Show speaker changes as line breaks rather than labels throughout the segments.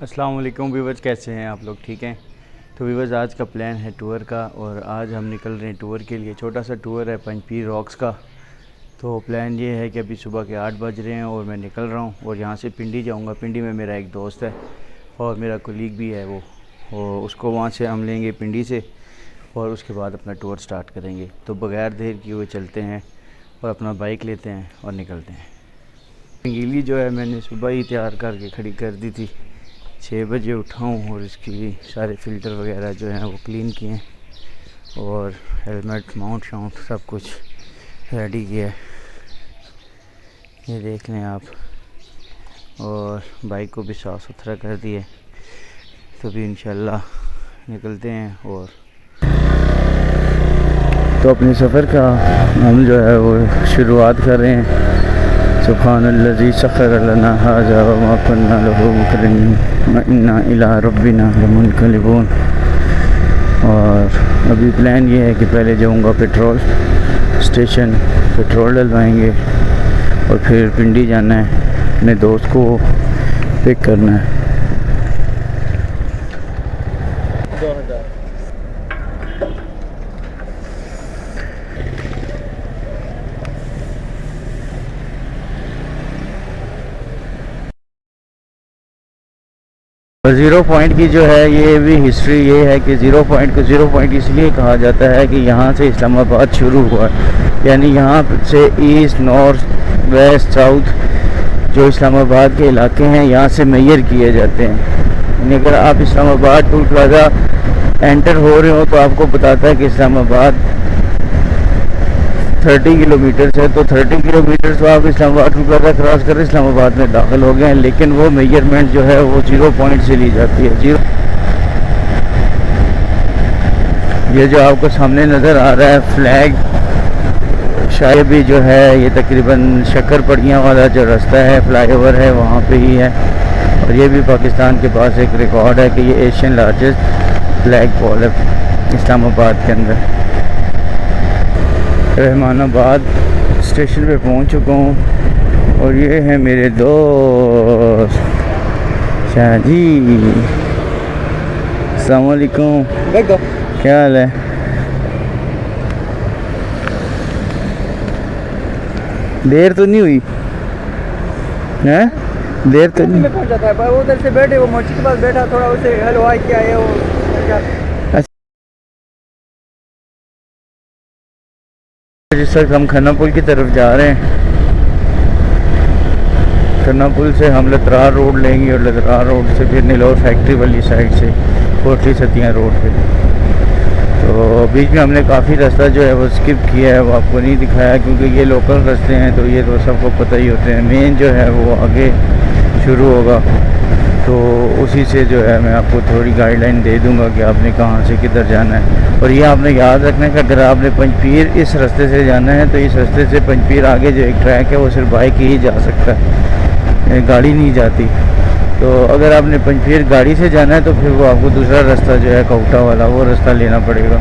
अस्सलाम वालेकुम व्यूअर्स, कैसे हैं आप लोग? ठीक हैं। तो व्यूअर्स, आज का प्लान है टूर का और आज हम निकल रहे हैं टूर के लिए। छोटा सा टूर है पंजपीर रॉक्स का। तो प्लान ये है कि अभी सुबह के 8 बज रहे हैं और मैं निकल रहा हूँ और यहाँ से पिंडी जाऊँगा। पिंडी में मेरा एक दोस्त है और मेरा कोलीग भी है, वो उसको वहाँ से हम लेंगे पिंडी से और उसके बाद अपना टूर स्टार्ट करेंगे। तो बग़ैर देर किए हुए चलते हैं और अपना बाइक लेते हैं और निकलते हैं। रंगीली जो है मैंने सुबह ही तैयार करके खड़ी कर दी थी। 6 बजे उठा हूँ और इसकी सारे फ़िल्टर वगैरह जो हैं वो क्लीन किए हैं और हेलमेट माउंट सब कुछ रेडी किया है, ये देख लें आप। और बाइक को भी साफ़ सुथरा कर दिया। तो भी इंशाल्लाह निकलते हैं। और तो अपने सफ़र का हम जो है वो शुरुआत कर रहे हैं। सुब्हानल्लज़ी सख़्खर लना हाज़ा व मा कुन्ना लहू मुक़रिनीन व इन्ना इला रब्बिना लमुनक़लिबून। और अभी प्लान ये है कि पहले जाऊंगा पेट्रोल स्टेशन, पेट्रोल डलवाएंगे और फिर पिंडी जाना है, अपने दोस्त को पिक करना है। 2000 ज़ीरो पॉइंट की जो है ये भी हिस्ट्री ये है कि ज़ीरो पॉइंट को ज़ीरो पॉइंट इसलिए कहा जाता है कि यहाँ से इस्लामाबाद शुरू हुआ, यानी यहाँ से ईस्ट नॉर्थ वेस्ट साउथ जो इस्लामाबाद के इलाके हैं यहाँ से मेजर किए जाते हैं। यानी अगर आप इस्लामाबाद टोल प्लाज़ा एंटर हो रहे हो तो आपको बताता है कि इस्लामाबाद 30 किलोमीटर है, तो 30 किलोमीटर तो आप इस्लामाबाद टोल प्लाज़ा क्रॉस कर इस्लामाबाद में दाखिल हो गए हैं। लेकिन वो मेजरमेंट जो है वो 0 पॉइंट से ली जाती है। ये जो आपको सामने नज़र आ रहा है फ्लैग, शायद भी जो है ये तकरीबन शक्कर पड़ियाँ वाला जो रास्ता है, फ्लाईओवर है, वहाँ पे ही है। और ये भी पाकिस्तान के पास एक रिकॉर्ड है कि ये एशियन लार्जेस्ट फ्लैग पोल है इस्लामाबाद के अंदर। रहमानाबाद स्टेशन पे पहुंच चुका हूँ और ये है मेरे दोस्त शाहजी। अस्सलाम वालेकुम, क्या हाल है? देर तो नहीं हुई है? देर तो नहीं
पहुंच जाता है, वो उधर से बैठे, वो मोची के पास बैठा, थोड़ा उसे हेलो हाय किया है वो।
जिस वक्त हम खन्ना पुल की तरफ जा रहे हैं, खन्ना पुल से हम लतरार रोड लेंगे और लतरार रोड से फिर नीलोर फैक्ट्री वाली साइड से कोटली सतिया रोड पे। तो बीच में हमने काफ़ी रास्ता जो है वो स्किप किया है, वो आपको नहीं दिखाया क्योंकि ये लोकल रास्ते हैं तो ये तो सबको पता ही होते हैं। मेन जो है वो आगे शुरू होगा, तो उसी से जो है मैं आपको थोड़ी गाइडलाइन दे दूंगा कि आपने कहाँ से किधर जाना है। और ये आपने याद रखना है कि अगर आपने पंजपीर इस रास्ते से जाना है तो इस रास्ते से पंजपीर आगे जो एक ट्रैक है वो सिर्फ बाइक ही जा सकता है, गाड़ी नहीं जाती। तो अगर आपने पंजपीर गाड़ी से जाना है तो फिर वो आपको दूसरा रास्ता जो है कोटा वाला वो रास्ता लेना पड़ेगा।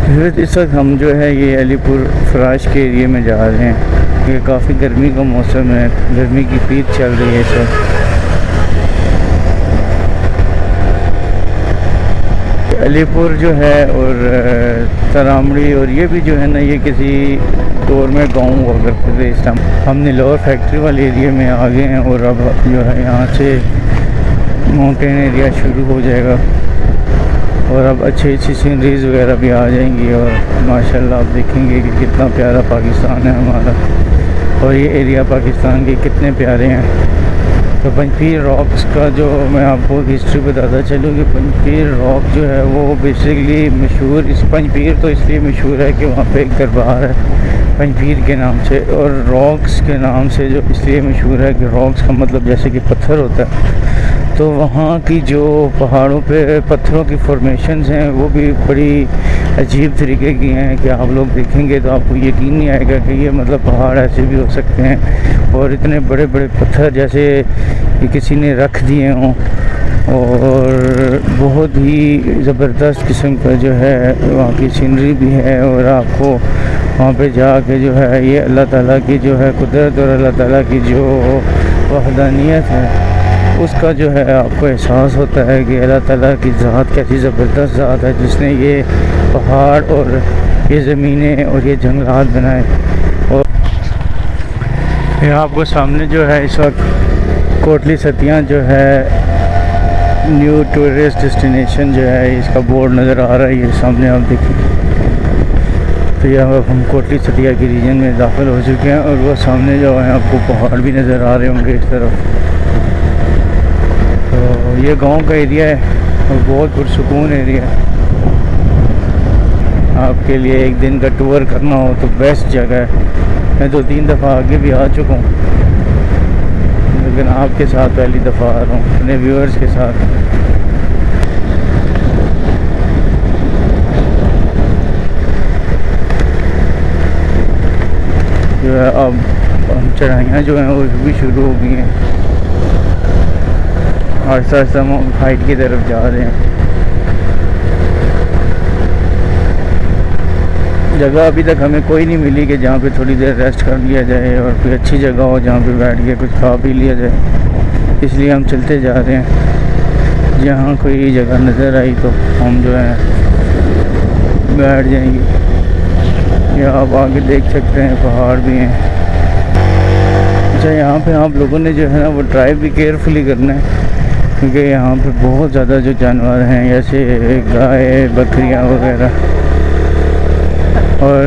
फिर इस वक्त हम जो है ये अलीपुर फराश के एरिए में जा रहे हैं। ये काफ़ी गर्मी का मौसम है, गर्मी की पीक चल रही है सर। अलीपुर जो है और तरामड़ी और ये भी जो है ना, ये किसी दौर में गाँव हुआ करते थे। इस टाइम हम नीलोर फैक्ट्री वाले एरिया में आ गए हैं और अब जो है यहाँ से माउंटेन एरिया शुरू हो जाएगा और अब अच्छी सीनरीज वगैरह भी आ जाएंगी। और माशाल्लाह आप देखेंगे कि कितना प्यारा पाकिस्तान है हमारा और ये एरिया पाकिस्तान के कितने प्यारे हैं। तो पंजपीर रॉक्स का जो मैं आपको हिस्ट्री बताता चलूँ कि पंजपीर रॉक जो है वो बेसिकली मशहूर, इस पंजपीर तो इसलिए मशहूर है कि वहाँ पे एक दरबार है पंजपीर के नाम से, और रॉक्स के नाम से जो इसलिए मशहूर है कि रॉक्स का मतलब जैसे कि पत्थर होता है। तो वहाँ की जो पहाड़ों पे पत्थरों की फॉर्मेशंस हैं वो भी बड़ी अजीब तरीके की हैं कि आप लोग देखेंगे तो आपको यकीन नहीं आएगा कि ये मतलब पहाड़ ऐसे भी हो सकते हैं। और इतने बड़े बड़े पत्थर जैसे कि किसी ने रख दिए हों और बहुत ही ज़बरदस्त किस्म का जो है वहाँ की सीनरी भी है। और आपको वहाँ पे जाके जो है ये अल्लाह ताला की जो है कुदरत और अल्लाह ताला की जो वहदानियत है उसका जो है आपको एहसास होता है कि अल्लाह ताला की ज़ात कैसी ज़बरदस्त ज़ात है जिसने ये पहाड़ और ये ज़मीनें और ये जंगलात बनाए। और ये आपको सामने जो है इस वक्त कोटली सतियाँ जो है न्यू टूरिस्ट डेस्टिनेशन जो है इसका बोर्ड नज़र आ रहा है, ये सामने आप देखिए। तो यहाँ हम कोटली सतिया के रीजन में दाखिल हो चुके हैं और वो सामने जो है आपको पहाड़ भी नज़र आ रहे होंगे इस तरफ। तो ये गांव का एरिया है और बहुत पुरसुकून एरिया है। आपके लिए एक दिन का टूर करना हो तो बेस्ट जगह है। मैं 2-3 दफ़ा आगे भी आ चुका हूँ, लेकिन आपके साथ पहली दफ़ा आ रहा हूँ अपने व्यूअर्स के साथ। जो है अब चढ़ाइयाँ जो हैं वो भी शुरू हो गई हैं। आहिस्ता आहिस्ता हम हाइट की तरफ जा रहे हैं। जगह अभी तक हमें कोई नहीं मिली कि जहाँ पे थोड़ी देर रेस्ट कर लिया जाए और कोई अच्छी जगह हो जहाँ पे बैठ के कुछ खा पी लिया जाए, इसलिए हम चलते जा रहे हैं। जहाँ कोई जगह नज़र आई तो हम जो है बैठ जाएंगे। या आप आगे देख सकते हैं पहाड़ भी हैं। अच्छा, यहाँ पे आप लोगों ने जो है ना वो ड्राइव भी केयरफुली करना है, क्योंकि यहाँ पे बहुत ज़्यादा जो जानवर हैं जैसे गाय बकरियाँ वगैरह। और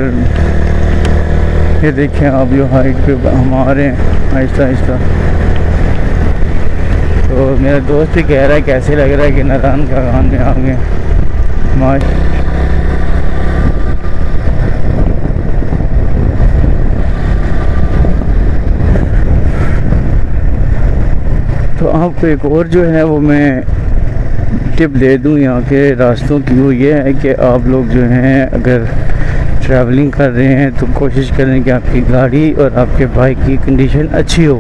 ये देखें आप जो हाइट पे हम आ रहे हैं आहिस्ता आहिस्ता। तो मेरा दोस्त भी कह रहा है कैसे लग रहा है कि नारायण का खान में आ गए माश। तो आपको एक और जो है वो मैं टिप दे दूं यहाँ के रास्तों की, वो ये है कि आप लोग जो हैं अगर ट्रैवलिंग कर रहे हैं तो कोशिश करें कि आपकी गाड़ी और आपके बाइक की कंडीशन अच्छी हो,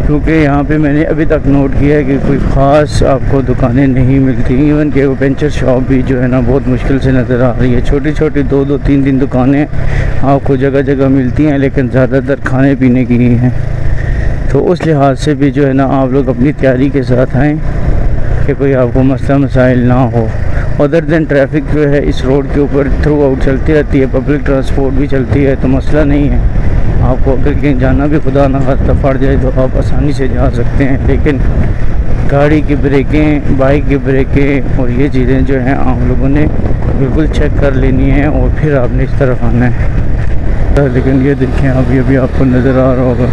क्योंकि यहाँ पे मैंने अभी तक नोट किया है कि कोई ख़ास आपको दुकानें नहीं मिलती। इवन कि वो पेंचर शॉप भी जो है ना बहुत मुश्किल से नज़र आ रही है। छोटी छोटी 2-2, 3-3 दुकानें आपको जगह जगह मिलती हैं, लेकिन ज़्यादातर खाने पीने की ही हैं। तो उस लिहाज से भी जो है ना आप लोग अपनी तैयारी के साथ आएँ कि कोई आपको मसला मसाइल ना हो। अदर देन ट्रैफिक जो है इस रोड के ऊपर थ्रू आउट चलती रहती है, पब्लिक ट्रांसपोर्ट भी चलती है, तो मसला नहीं है। आपको अगर कहीं जाना भी खुदा ना खास्ता पड़ जाए तो आप आसानी से जा सकते हैं। लेकिन गाड़ी की ब्रेकें, बाइक की ब्रेकें और ये चीज़ें जो हैं आप लोगों ने बिल्कुल चेक कर लेनी है और फिर आपने इस तरफ आना है। लेकिन ये देखें अभी आपको नज़र आ रहा होगा,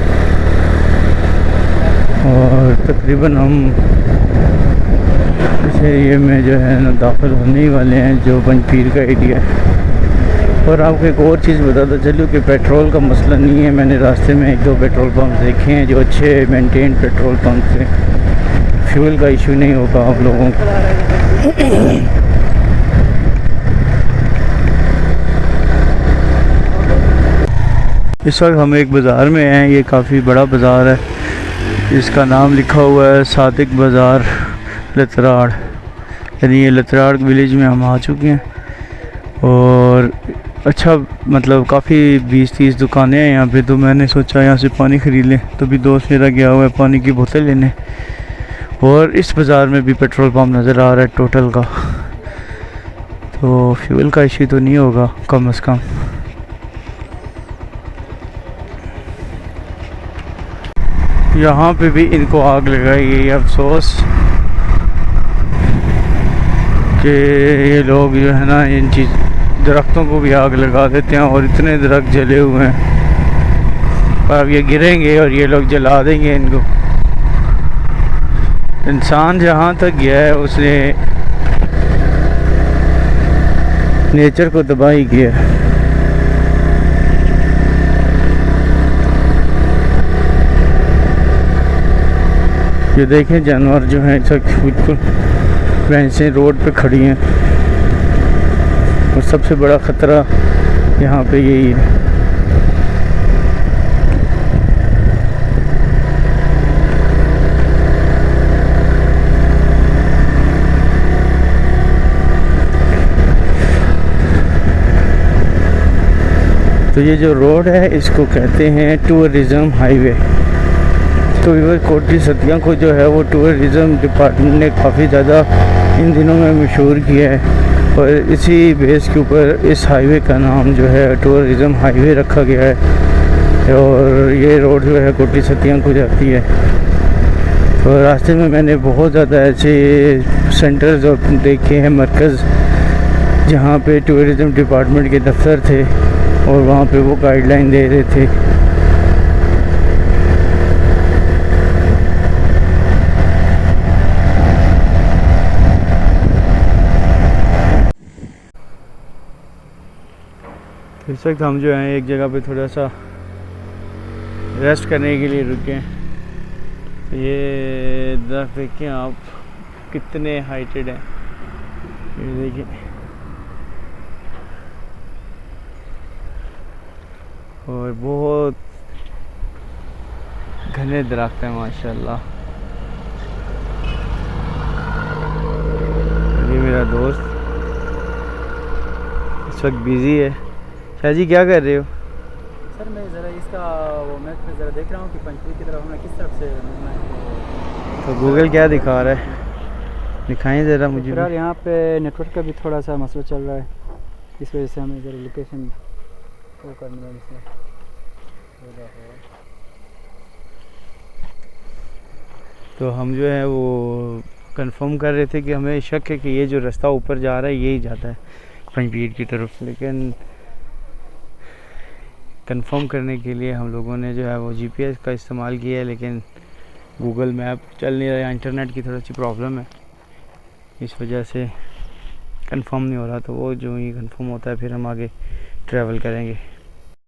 और तकरीबन हम इस एरिए में जो है ना दाखिल होने ही वाले हैं जो पंजपीर का एरिया है। और आपको एक और चीज़ बताता चलूँ कि पेट्रोल का मसला नहीं है। मैंने रास्ते में 1-2 पेट्रोल पंप देखे हैं जो अच्छे मेंटेन पेट्रोल पंप से, फ्यूल का इशू नहीं होगा आप लोगों को। इस वक्त हम एक बाज़ार में हैं, ये काफ़ी बड़ा बाज़ार है, इसका नाम लिखा हुआ है सादिक बाज़ार लतराड़। यानी ये लतराड़ विलेज में हम आ चुके हैं। और अच्छा मतलब काफ़ी 20-30 दुकानें हैं यहाँ पे। तो मैंने सोचा यहाँ से पानी ख़रीद लें, तो भी दोस्त मेरा गया हुआ है पानी की बोतल लेने। और इस बाज़ार में भी पेट्रोल पंप नज़र आ रहा है टोटल का, तो फ्यूल का इशू तो नहीं होगा कम से कम। यहाँ पे भी इनको आग लगाई गई है। अफसोस कि ये लोग जो है ना इन चीज़ दरख्तों को भी आग लगा देते हैं, और इतने दरख्त जले हुए हैं। पर अब ये गिरेंगे और ये लोग जला देंगे इनको। इंसान जहाँ तक गया है उसने नेचर को तबाही किया। ये देखें जानवर जो हैं सब बिल्कुल भैंसें रोड पे खड़ी हैं, और सबसे बड़ा ख़तरा यहाँ पे यही है। तो ये जो रोड है इसको कहते हैं टूरिज़म हाईवे। तो ये कोटी सतिया को जो है वो टूरिज़म डिपार्टमेंट ने काफ़ी ज़्यादा इन दिनों में मशहूर किया है और इसी बेस के ऊपर इस हाईवे का नाम जो है टूरिज़म हाईवे रखा गया है और ये रोड जो है कोटी सतिया को जाती है। तो रास्ते में मैंने बहुत ज़्यादा ऐसे सेंटर्स और देखे हैं, मरकज़, जहाँ पे टूरिज़म डिपार्टमेंट के दफ्तर थे और वहाँ पे वो गाइडलाइन दे रहे थे। इस वक्त हम जो हैं एक जगह पे थोड़ा सा रेस्ट करने के लिए रुके हैं। ये दरख्त देखें आप कितने हाइटेड हैं, ये देखिए। और बहुत घने दरख्त हैं माशाल्लाह। ये मेरा दोस्त इस वक्त बिज़ी है। शाह जी क्या कर रहे हो?
सर मैं ज़रा इसका वो मैप पे ज़रा देख रहा हूँ कि पंचकुला की तरफ हमें किस तरफ से घूमना है।
तो गूगल क्या दिखा रहा है, दिखाएं ज़रा मुझे।
फिलहाल यहाँ पे नेटवर्क का भी थोड़ा सा मसला चल रहा है, इस वजह से हमें ज़रा लोकेशन वो करने में मसला।
तो हम जो है वो कंफर्म कर रहे थे कि हमें शक है कि ये जो रास्ता ऊपर जा रहा है यही जाता है पंचपीर की तरफ, लेकिन कंफर्म करने के लिए हम लोगों ने जो है वो जीपीएस का इस्तेमाल किया है, लेकिन गूगल मैप चल नहीं रहा, इंटरनेट की थोड़ी सी प्रॉब्लम है, इस वजह से कंफर्म नहीं हो रहा। तो वो जो ही कंफर्म होता है फिर हम आगे ट्रैवल करेंगे।